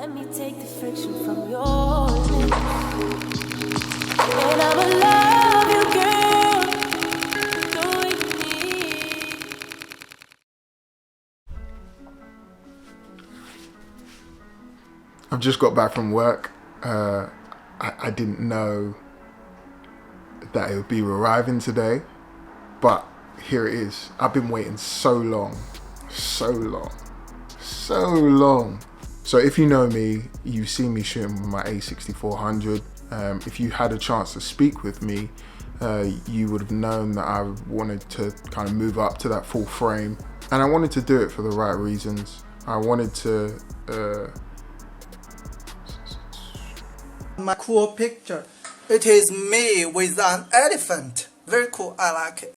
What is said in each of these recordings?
Let me take the friction from your lips. And I'ma love you, girl, knowing me. I've just got back from work. I didn't know that it would be arriving today, but here it is. I've been waiting so long. So if you know me, you've seen me shooting with my A6400. If you had a chance to speak with me, you would have known that I wanted to kind of move up to that full frame, and I wanted to do it for the right reasons. I wanted to my cool picture. It is me with an elephant. Very cool, I like it.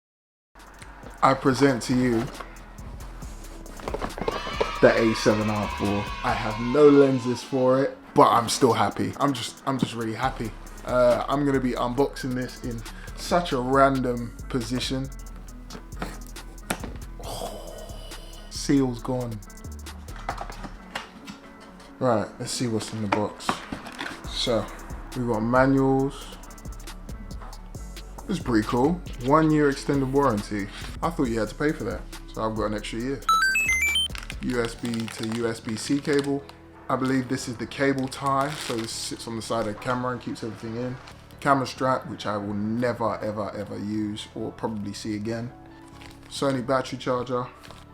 I present to you the A7R4. I have no lenses for it, but I'm still happy. I'm just really happy. I'm gonna be unboxing this in such a random position. Oh, seal's gone. Right, let's see what's in the box. So, we've got manuals. It's pretty cool. 1 year extended warranty. I thought you had to pay for that, so I've got an extra year. USB to USB-C cable. I believe this is the cable tie, so this sits on the side of the camera and keeps everything in. Camera strap, which I will never, ever use or probably see again. Sony battery charger.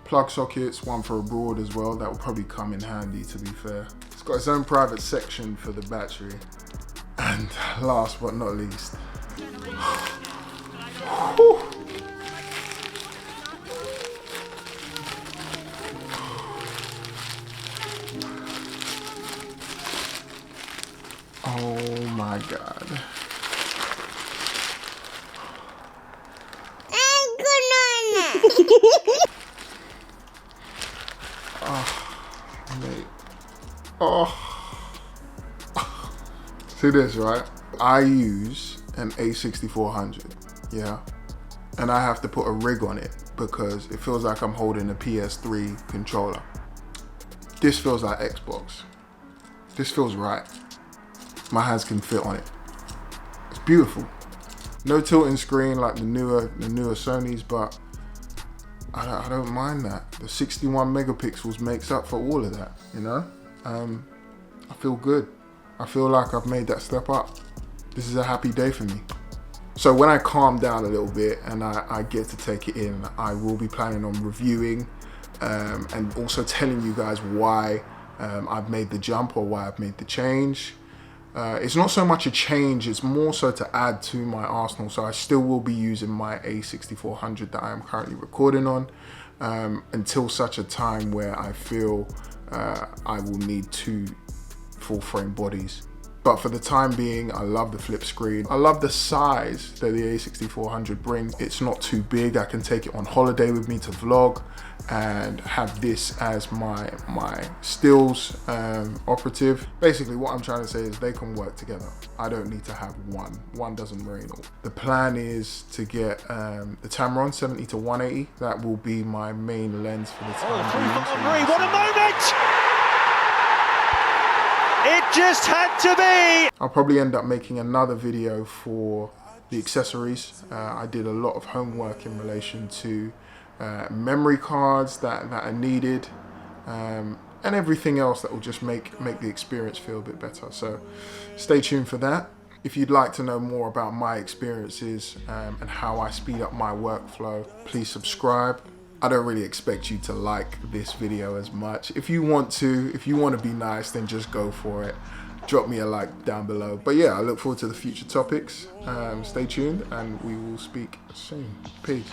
Plug sockets, one for abroad as well. That will probably come in handy, to be fair. It's got its own private section for the battery. And last but not least, oh my God. Mate. Oh. See this, right? I use an A6400, yeah? And I have to put a rig on it because it feels like I'm holding a PS3 controller. This feels like Xbox. This feels right. My hands can fit on it. It's beautiful. No tilting screen like the newer Sonys, but I don't mind that. The 61 megapixels makes up for all of that, you know? I feel good. I feel like I've made that step up. This is a happy day for me. So when I calm down a little bit and I get to take it in, I will be planning on reviewing and also telling you guys why I've made the jump or why I've made the change. It's not so much a change, it's more so to add to my arsenal. So I still will be using my A6400 that I am currently recording on until such a time where I feel I will need 2 full frame bodies. But for the time being, I love the flip screen. I love the size that the A6400 brings. It's not too big. I can take it on holiday with me to vlog and have this as my stills operative. Basically, what I'm trying to say is they can work together. I don't need to have one. One doesn't reign all. The plan is to get the Tamron 70-180. That will be my main lens for the time being. What a moment! It just had to be! I'll probably end up making another video for the accessories. I did a lot of homework in relation to memory cards that are needed and everything else that will just make the experience feel a bit better. So stay tuned for that. If you'd like to know more about my experiences and how I speed up my workflow, please subscribe. I don't really expect you to like this video as much. If you want to be nice, then just go for it. Drop me a like down below. But yeah, I look forward to the future topics. Stay tuned and we will speak soon. Peace.